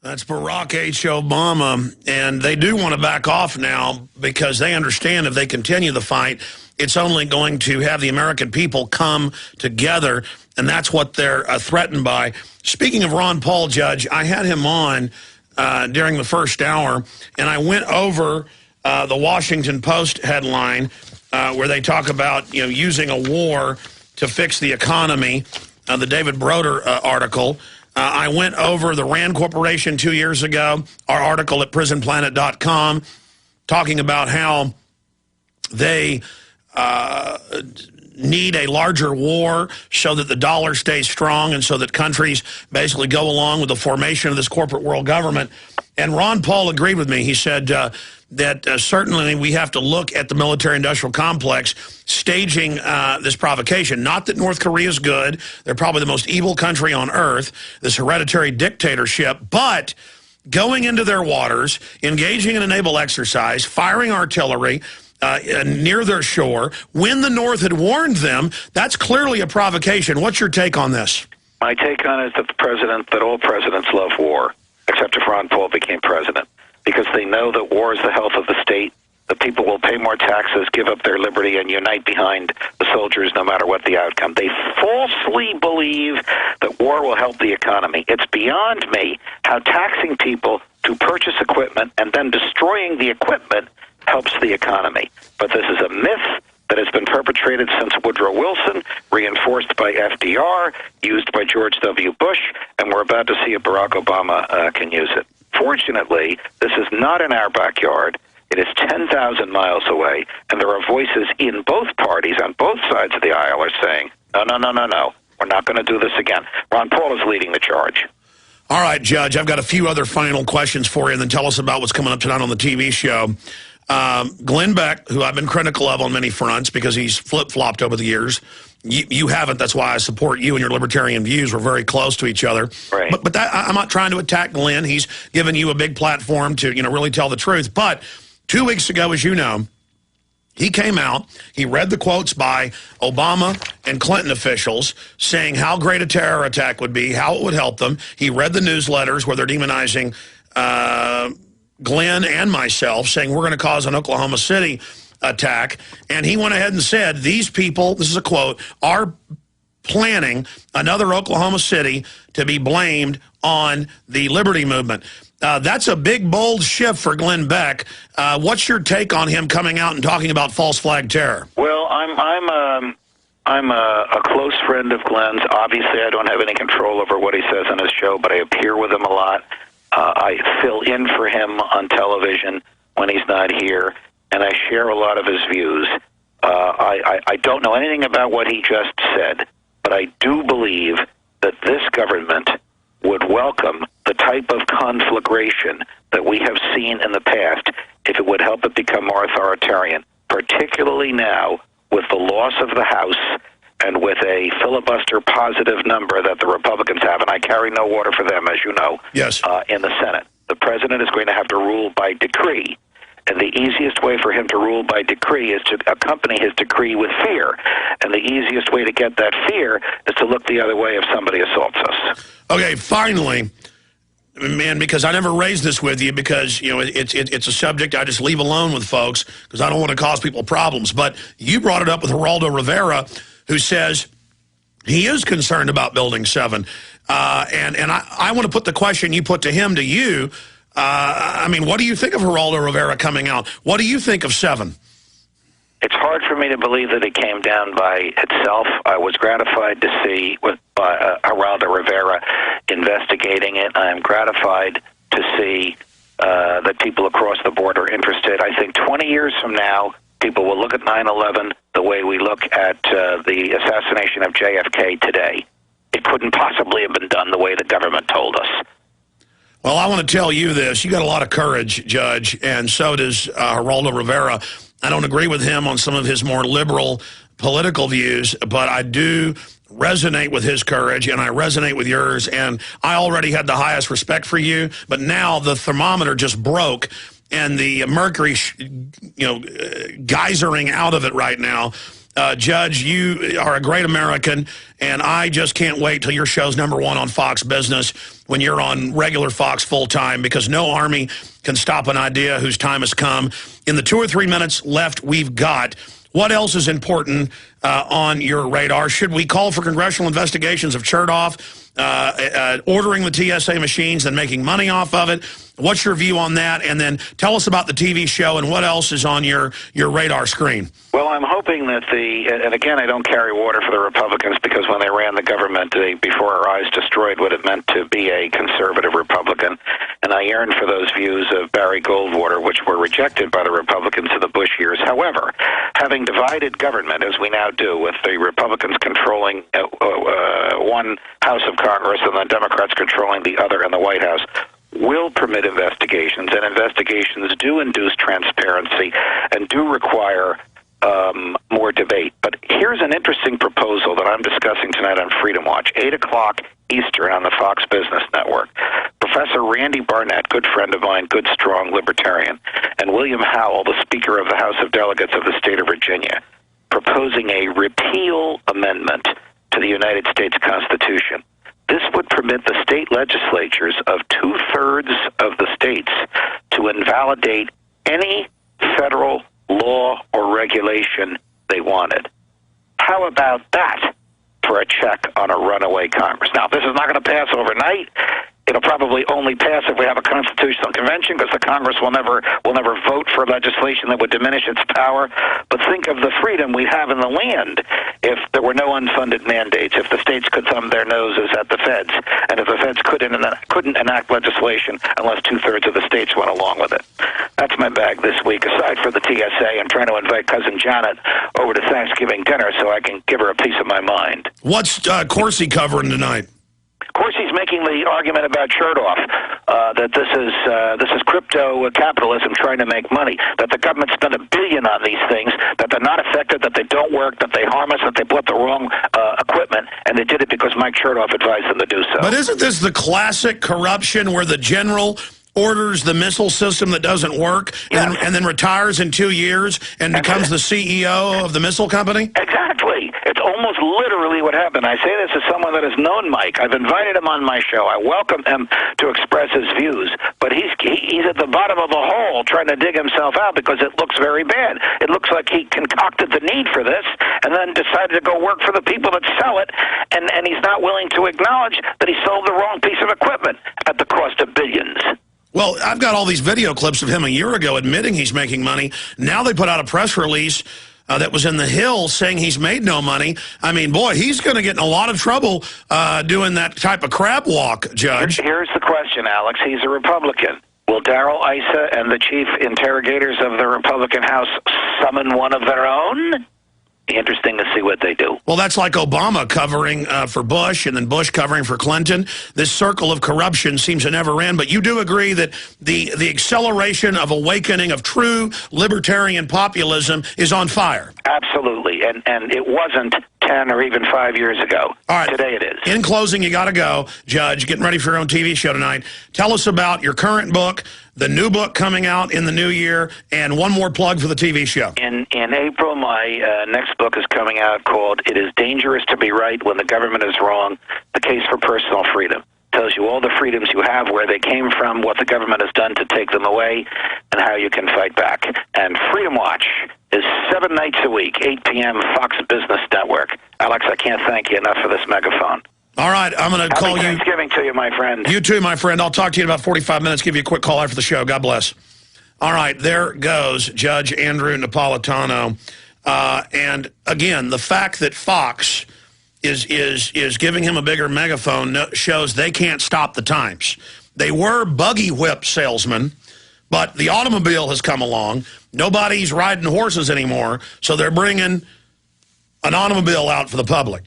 That's Barack H. Obama, and they do want to back off now because they understand if they continue the fight, it's only going to have the American people come together, and that's what they're threatened by. Speaking of Ron Paul, Judge, I had him on during the first hour, and I went over the Washington Post headline where they talk about using a war to fix the economy, the David Broder article. I went over the Rand Corporation 2 years ago, our article at prisonplanet.com, talking about how they need a larger war so that the dollar stays strong and so that countries basically go along with the formation of this corporate world government. And Ron Paul agreed with me. He said that certainly we have to look at the military-industrial complex staging this provocation. Not that North Korea is good. They're probably the most evil country on earth, this hereditary dictatorship. But going into their waters, engaging in a naval exercise, firing artillery near their shore, when the North had warned them, that's clearly a provocation. What's your take on this? My take on it is that all presidents love war, except if Ron Paul became president, because they know that war is the health of the state. The people will pay more taxes, give up their liberty, and unite behind the soldiers no matter what the outcome. They falsely believe that war will help the economy. It's beyond me how taxing people to purchase equipment and then destroying the equipment helps the economy. But this is a myth that has been perpetrated since Woodrow Wilson, reinforced by FDR, used by George W. Bush, and we're about to see if Barack Obama can use it. Fortunately, this is not in our backyard. It is 10,000 miles away, and there are voices in both parties, on both sides of the aisle, are saying, no, no, no, no, no, we're not going to do this again. Ron Paul is leading the charge. All right, Judge, I've got a few other final questions for you, and then tell us about what's coming up tonight on the TV show. Glenn Beck, who I've been critical of on many fronts because he's flip-flopped over the years. You haven't. That's why I support you and your libertarian views. We're very close to each other. Right. But that, I'm not trying to attack Glenn. He's given you a big platform to really tell the truth. But 2 weeks ago, as you know, he came out, he read the quotes by Obama and Clinton officials saying how great a terror attack would be, how it would help them. He read the newsletters where they're demonizing Glenn and myself, saying we're going to cause an Oklahoma City attack. And he went ahead and said, these people, this is a quote, are planning another Oklahoma City to be blamed on the Liberty Movement. That's a big, bold shift for Glenn Beck. What's your take on him coming out and talking about false flag terror? Well, I'm a close friend of Glenn's. Obviously, I don't have any control over what he says on his show, but I appear with him a lot. I fill in for him on television when he's not here, and I share a lot of his views. I don't know anything about what he just said, but I do believe that this government would welcome the type of conflagration that we have seen in the past if it would help it become more authoritarian, particularly now with the loss of the House and with a filibuster positive number that the Republicans have, and I carry no water for them, as you know, yes, in the Senate. The president is going to have to rule by decree, and the easiest way for him to rule by decree is to accompany his decree with fear, and the easiest way to get that fear is to look the other way if somebody assaults us. Okay, finally, man, because I never raised this with you because, it's a subject I just leave alone with folks because I don't want to cause people problems, but you brought it up with Geraldo Rivera, who says he is concerned about Building 7. And I want to put the question you put to him to you. I mean, what do you think of Geraldo Rivera coming out? What do you think of 7? It's hard for me to believe that it came down by itself. I was gratified to see with Geraldo Rivera investigating it. I'm gratified to see that people across the board are interested. I think 20 years from now, people will look at 9/11 the way we look at the assassination of JFK today. It couldn't possibly have been done the way the government told us. Well, I want to tell you this. You got a lot of courage, Judge, and so does Geraldo Rivera. I don't agree with him on some of his more liberal political views, but I do resonate with his courage, and I resonate with yours, and I already had the highest respect for you, but now the thermometer just broke, and the mercury, geysering out of it right now. Judge, you are a great American, and I just can't wait till your show's #1 on Fox Business when you're on regular Fox full-time, because no army can stop an idea whose time has come. In the 2 or 3 minutes left we've got, what else is important on your radar? Should we call for congressional investigations of Chertoff, ordering the TSA machines and making money off of it? What's your view on that? And then tell us about the TV show and what else is on your radar screen. Well, I'm hoping that and again, I don't carry water for the Republicans, because when they ran the government, they, before our eyes, destroyed what it meant to be a conservative Republican. And I yearn for those views of Barry Goldwater, which were rejected by the Republicans of the Bush years. However, having divided government, as we now do, with the Republicans controlling one House of Congress and the Democrats controlling the other in the White House, will permit investigations, and investigations do induce transparency and do require more debate. But here's an interesting proposal that I'm discussing tonight on Freedom Watch, 8 o'clock Eastern on the Fox Business Network. Professor Randy Barnett, good friend of mine, good, strong libertarian, and William Howell, the Speaker of the House of Delegates of the state of Virginia, proposing a repeal amendment to the United States Constitution. This would permit the state legislatures of 2/3 of the states to invalidate any federal law or regulation they wanted. How about that for a check on a runaway Congress? Now, this is not going to pass overnight. It'll probably only pass if we have a constitutional convention, because the Congress will never vote for legislation that would diminish its power. But think of the freedom we have in the land if there were no unfunded mandates, if the states could thumb their noses at the feds, and if the feds couldn't enact legislation unless 2/3 of the states went along with it. That's my bag this week. Aside from the TSA, I'm trying to invite Cousin Janet over to Thanksgiving dinner so I can give her a piece of my mind. What's Corsi covering tonight? Of course, he's making the argument about Chertoff, that this is crypto capitalism trying to make money, that the government spent $1 billion on these things, that they're not effective, that they don't work, that they harm us, that they bought the wrong equipment, and they did it because Mike Chertoff advised them to do so. But isn't this the classic corruption where the general orders the missile system that doesn't work, Yes. and then retires in 2 years and becomes the CEO of the missile company? Exactly. It's almost literally what happened. I say this as someone that has known Mike. I've invited him on my show. I welcome him to express his views. But he's at the bottom of the hole trying to dig himself out, because it looks very bad. It looks like he concocted the need for this and then decided to go work for the people that sell it, and he's not willing to acknowledge that he sold the wrong piece of equipment at the cost of billions. Well, I've got all these video clips of him a year ago admitting he's making money. Now they put out a press release that was in the Hill saying he's made no money. I mean, boy, he's going to get in a lot of trouble doing that type of crab walk, Judge. Here's the question, Alex. He's a Republican. Will Darrell Issa and the chief interrogators of the Republican House summon one of their own? Be interesting to see what they do. Well, that's like Obama covering for Bush and then Bush covering for Clinton. This circle of corruption seems to never end. But you do agree that the acceleration of awakening of true libertarian populism is on fire? Absolutely. And it wasn't 10 or even 5 years ago. All right. Today it is. In closing, you got to go, Judge, getting ready for your own TV show tonight. Tell us about your current book, the new book coming out in the new year, and one more plug for the TV show. In April, my next book is coming out called It Is Dangerous to Be Right When the Government is Wrong, The Case for Personal Freedom. Tells you all the freedoms you have, where they came from, what the government has done to take them away, and how you can fight back. And Freedom Watch is 7 nights a week, 8 p.m., Fox Business Network. Alex, I can't thank you enough for this megaphone. All right, I'm going to call you. Happy Thanksgiving to you, my friend. You too, my friend. I'll talk to you in about 45 minutes. Give you a quick call after the show. God bless. All right, there goes Judge Andrew Napolitano. And again, the fact that Fox is giving him a bigger megaphone shows they can't stop the times. They were buggy whip salesmen, but the automobile has come along. Nobody's riding horses anymore, so they're bringing an automobile out for the public.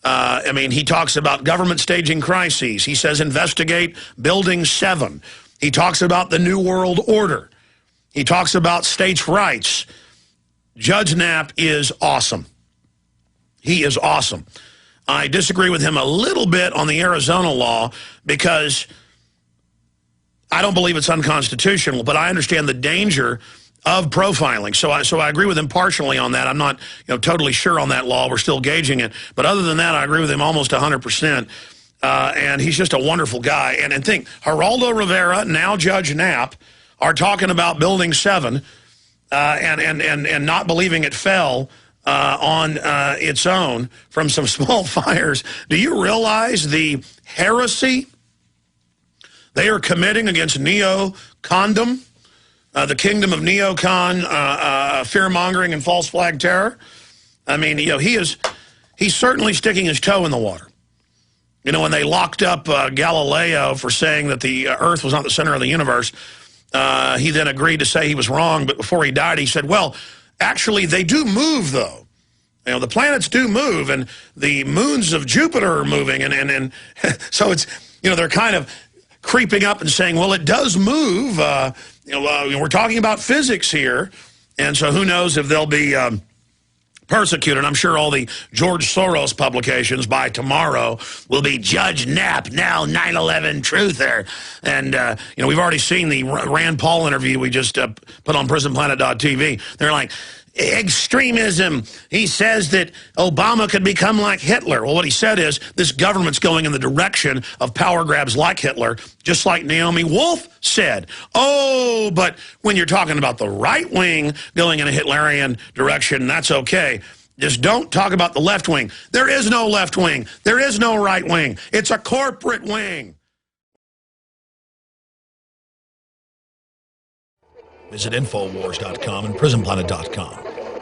I mean, he talks about government staging crises. He says investigate Building 7. He talks about the New World Order. He talks about states' rights. Judge Knapp is awesome. He is awesome. I disagree with him a little bit on the Arizona law because I don't believe it's unconstitutional, but I understand the danger of profiling. So I agree with him partially on that. I'm not totally sure on that law. We're still gauging it. But other than that, I agree with him almost 100%. And he's just a wonderful guy. And think, Geraldo Rivera, now Judge Knapp, are talking about Building 7 and not believing it fell on its own from some small fires. Do you realize the heresy they are committing against Neo-Condom, the kingdom of Neocon, fear-mongering and false flag terror? I mean, he's certainly sticking his toe in the water. When they locked up Galileo for saying that the Earth was not the center of the universe, he then agreed to say he was wrong, but before he died, he said, well, actually, they do move, though. The planets do move, and the moons of Jupiter are moving, and so it's, they're kind of creeping up and saying, well, it does move. We're talking about physics here, and so who knows if they'll be persecuted. I'm sure all the George Soros publications by tomorrow will be Judge Knapp, now 9/11 truther. And, we've already seen the Rand Paul interview we just put on prisonplanet.tv. They're like, extremism. He says that Obama could become like Hitler. Well, what he said is this government's going in the direction of power grabs like Hitler, just like Naomi Wolf said. Oh, but when you're talking about the right wing going in a Hitlerian direction, that's okay. Just don't talk about the left wing. There is no left wing. There is no right wing. It's a corporate wing. Visit Infowars.com and PrisonPlanet.com.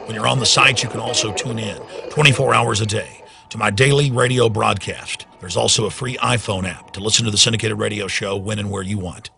When you're on the site, you can also tune in 24 hours a day to my daily radio broadcast. There's also a free iPhone app to listen to the syndicated radio show when and where you want.